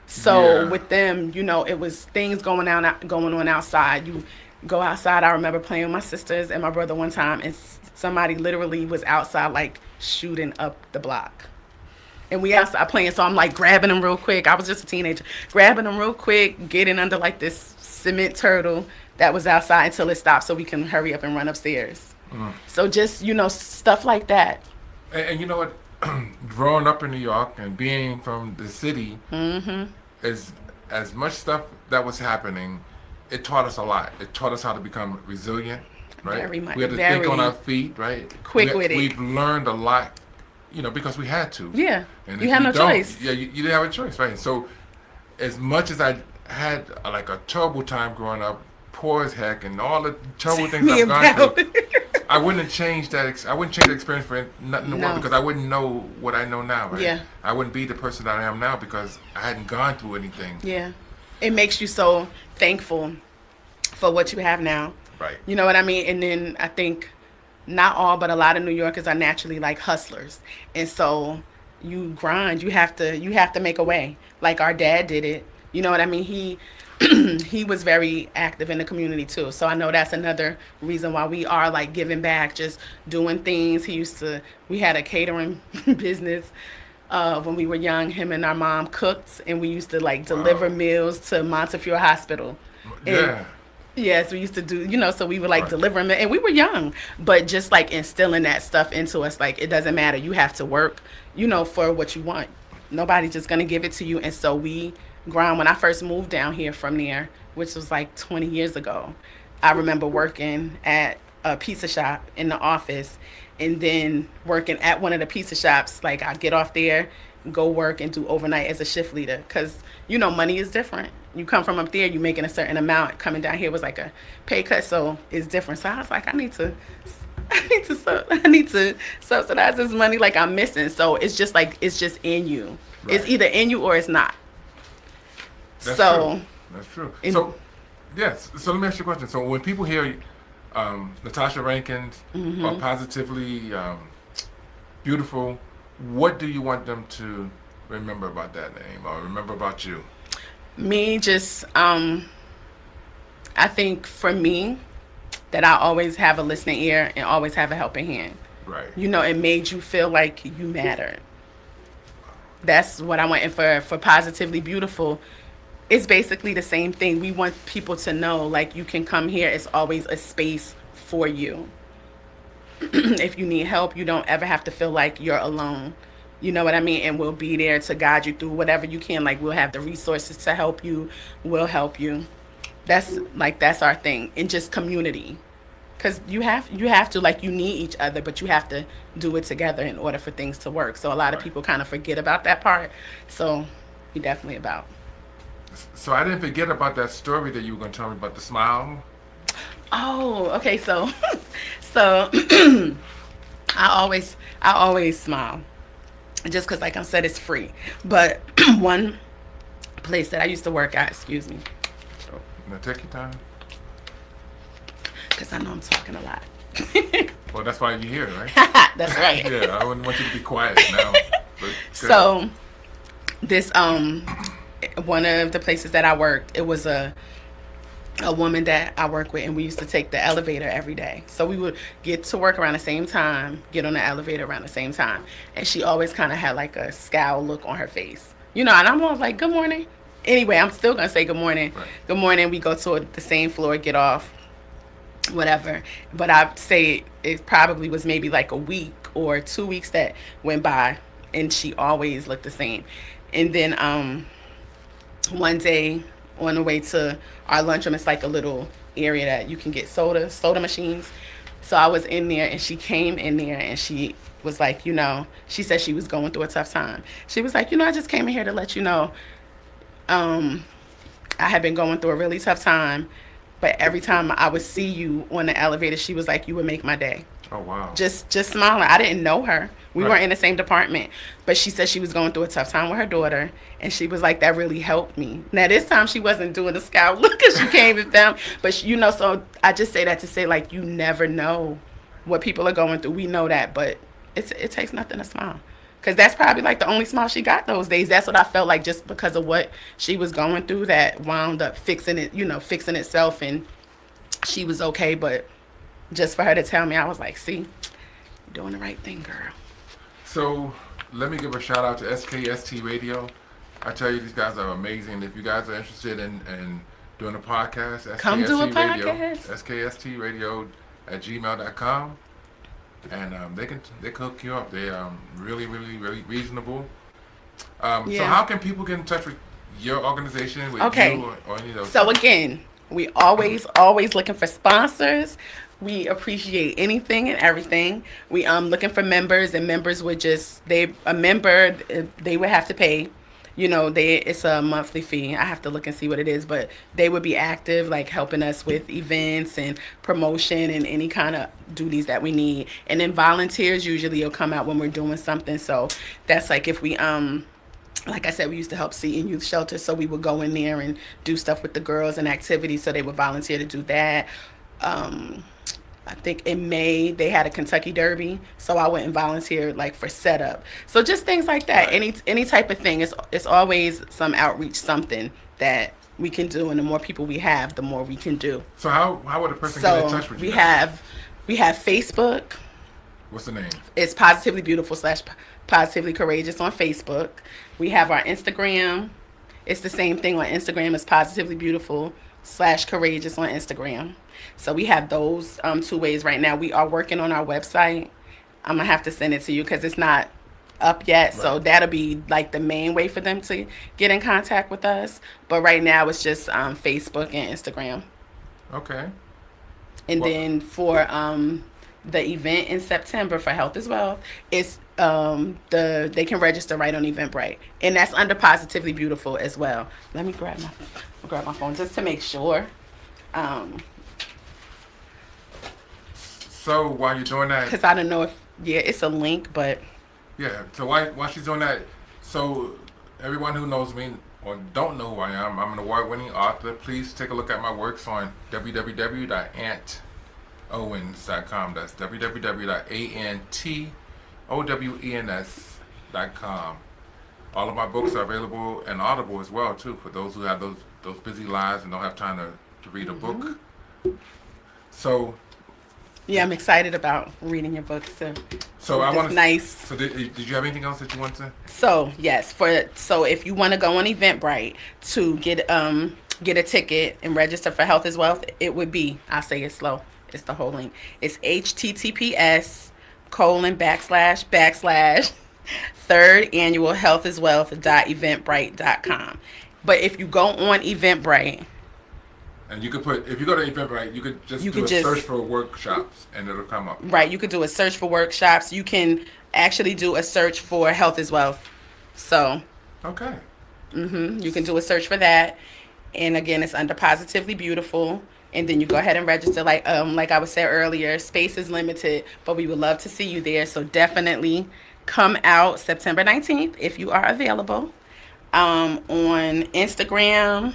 So with them, it was things going on outside. You go outside. I remember playing with my sisters and my brother one time, and somebody literally was outside, like shooting up the block. And we outside playing, so I'm like grabbing them real quick. I was just a teenager, grabbing them real quick, getting under like this cement turtle that was outside until it stopped, so we can hurry up and run upstairs. So just stuff like that. And you know what? Growing up in New York and being from the city, is as much stuff that was happening. It taught us a lot. It taught us how to become resilient, right? Very much. We had to think on our feet, right? Quick-witted. We've learned a lot. Because we had to. Yeah. And you had no choice. Yeah, you didn't have a choice, right? So, as much as I had like a terrible time growing up, poor as heck, and all the terrible things I've gone through, I wouldn't change that. I wouldn't change the experience for nothing in the world, because I wouldn't know what I know now, right? Yeah. I wouldn't be the person that I am now because I hadn't gone through anything. Yeah. It makes you so thankful for what you have now. Right. You know what I mean? And then I think not all, but a lot of New Yorkers are naturally like hustlers, and so you grind. You have to make a way. Like our dad did it. You know what I mean? He was very active in the community too. So I know that's another reason why we are like giving back, just doing things. We had a catering business when we were young. Him and our mom cooked, and we used to like deliver meals to Montefiore Hospital. Yeah. Yes, we used to do, so we would like deliver them, and we were young, but just like instilling that stuff into us, like it doesn't matter, you have to work, for what you want. Nobody's just gonna give it to you. And so we grind. When I first moved down here from there, which was like 20 years ago, I remember working at a pizza shop in the office, and then working at one of the pizza shops. Like I get off there, go work and do overnight as a shift leader, because money is different. You come from up there, you're making a certain amount. Coming down here was like a pay cut, so it's different. So I was like, I need to subsidize this money, like I'm missing. So it's just in you. Right. It's either in you or it's not. That's true. That's true. So yes. So let me ask you a question. So when people hear Natasha Rankins or Positively Beautiful, what do you want them to remember about that name or remember about you? Me, just, I think for me, that I always have a listening ear and always have a helping hand. Right. It made you feel like you mattered. That's what I want. And for Positively Beautiful, it's basically the same thing. We want people to know, like, you can come here. It's always a space for you. If you need help, you don't ever have to feel like you're alone. You know what I mean? And we'll be there to guide you through whatever you can. Like, we'll have the resources to help you. We'll help you. That's our thing. And just community. Because you have to, like, you need each other, but you have to do it together in order for things to work. So a lot of people kind of forget about that part. So we definitely about. So I didn't forget about that story that you were going to tell me about the smile. Oh, okay. So I always smile. Just because, like I said, it's free. But one place that I used to work at, excuse me. Now take your time. Because I know I'm talking a lot. Well, that's why you're here, right? That's right. Yeah, I wouldn't want you to be quiet now. So, this, one of the places that I worked, it was a woman that I work with, and we used to take the elevator every day. So we would get to work around the same time, get on the elevator around the same time. And she always kind of had like a scowl look on her face. And I'm always like, good morning. Anyway, I'm still going to say good morning. Right. Good morning. We go to the same floor, get off, whatever. But I'd say it probably was maybe like a week or 2 weeks that went by, and she always looked the same. And then one day, on the way to our lunchroom, it's like a little area that you can get soda machines. So I was in there, and she came in there, and she was like, she said she was going through a tough time. She was like, I just came in here to let you know, I had been going through a really tough time, but every time I would see you on the elevator, she was like, you would make my day. Oh, wow. Just smiling. I didn't know her. We Right. weren't in the same department, but she said she was going through a tough time with her daughter, and she was like, that really helped me. Now, this time she wasn't doing the scout look because she came with them, but so I just say that to say, like, you never know what people are going through. We know that, but it takes nothing to smile. Because that's probably like the only smile she got those days. That's what I felt like, just because of what she was going through, that wound up fixing fixing itself, and she was okay. But just for her to tell me, I was like, see, you're doing the right thing, girl. So let me give a shout out to SKST Radio. I tell you, these guys are amazing. If you guys are interested in doing a podcast, SKST Come do a Radio, podcast. SKST Radio at gmail.com. And they can hook you up. They really, really, really reasonable. So how can people get in touch with your organization, with you, or any of those? So again, we always looking for sponsors. We appreciate anything and everything. We looking for members, and members would they would have to pay. It's a monthly fee. I have to look and see what it is, but they would be active, like helping us with events and promotion and any kind of duties that we need. And then volunteers usually will come out when we're doing something. So that's like if we like I said, we used to help Seton Youth Shelter, so we would go in there and do stuff with the girls and activities, so they would volunteer to do that. I think in May they had a Kentucky Derby, so I went and volunteered like for setup. So just things like that. Right. Any type of thing. It's always some outreach, something that we can do, and the more people we have, the more we can do. So how would a person get in touch with you? We have Facebook. What's the name? It's Positively Beautiful / Positively Courageous on Facebook. We have our Instagram. It's the same thing on Instagram. It's Positively Beautiful / Courageous on Instagram. So we have those 2 ways right now. We are working on our website. I'm going to have to send it to you because it's not up yet. Right. So that'll be like the main way for them to get in contact with us. But right now it's just Facebook and Instagram. Okay. And then for the event in September for Health is Wealth, it's they can register right on Eventbrite, and that's under Positively Beautiful as well. Let me grab my phone just to make sure. So while you're doing that, because I don't know if it's a link, but yeah. So while she's doing that, so everyone who knows me or don't know who I am, I'm an award-winning author. Please take a look at my works on www.antowens.com. That's www.antowens.com. All of my books are available and Audible as well too, for those who have those busy lives and don't have time to read a book. So yeah, I'm excited about reading your books too. So I want to. Nice. So did you have anything else that you want to? So yes, so if you want to go on Eventbrite to get a ticket and register for Health is Wealth, it would be, I'll say it slow. It's the whole link. It's https:// third annual healthiswealth.eventbrite.com. But if you go on Eventbrite, and you could if you go to Eventbrite, you could just search for workshops and it'll come up. Right, you could do a search for workshops. You can actually do a search for Health is Wealth. So, okay. You can do a search for that. And again, it's under Positively Beautiful. And then you go ahead and register. Like I was said earlier, space is limited, but we would love to see you there. So definitely come out September 19th if you are available. On Instagram,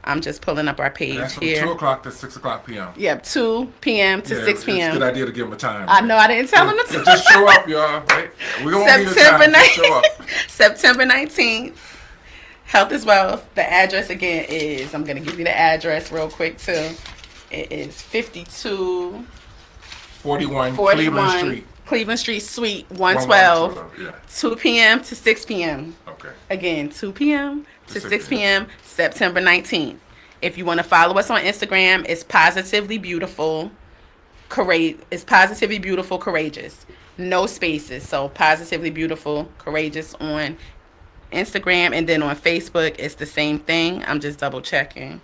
I'm just pulling up our page that's from here. 2 o'clock to 6 o'clock p.m. Yep, 2 p.m. to 6 p.m. It's a good idea to give them a time. I know, I didn't tell them the time. Just show up, y'all. Right? We don't need a time. Just show up. September 19th. Health is Wealth. The address again is, I'm going to give you the address real quick too. It is 5241 Cleveland Street. Cleveland Street, Suite 112. Yeah. 2 p.m. to 6 p.m. Okay. Again, 2 p.m. to 6 p.m. September 19th. If you want to follow us on Instagram, it's Positively Beautiful It's Positively Beautiful Courageous. No spaces. So Positively Beautiful Courageous on Instagram, and then on Facebook it's the same thing. I'm just double checking.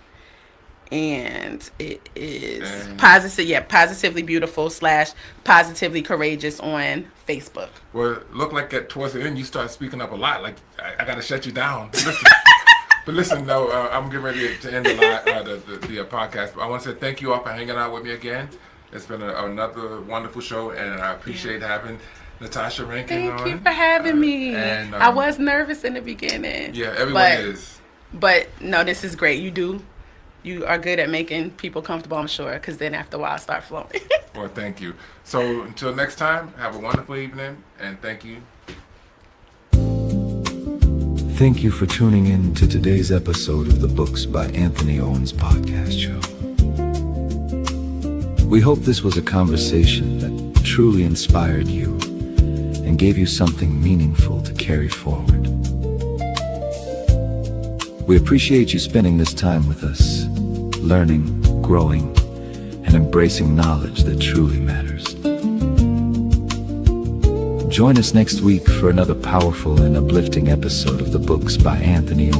and it is Positively Beautiful / Positively Courageous on Facebook. Well, look like towards the end you start speaking up a lot. Like I got to shut you down. Listen. But listen, no, I'm getting ready to end the podcast. But I want to say thank you all for hanging out with me again. It's been another wonderful show, and I appreciate having Natasha Rankin on. Thank you for having me. And, I was nervous in the beginning. Yeah, everyone is. But no, this is great. You are good at making people comfortable, I'm sure, because then after a while, I start flowing. Well, thank you. So until next time, have a wonderful evening, and thank you. Thank you for tuning in to today's episode of the Books by Anthony Owens podcast show. We hope this was a conversation that truly inspired you and gave you something meaningful to carry forward. We appreciate you spending this time with us, learning, growing, and embracing knowledge that truly matters. Join us next week for another powerful and uplifting episode of the Books by Anthony Owens.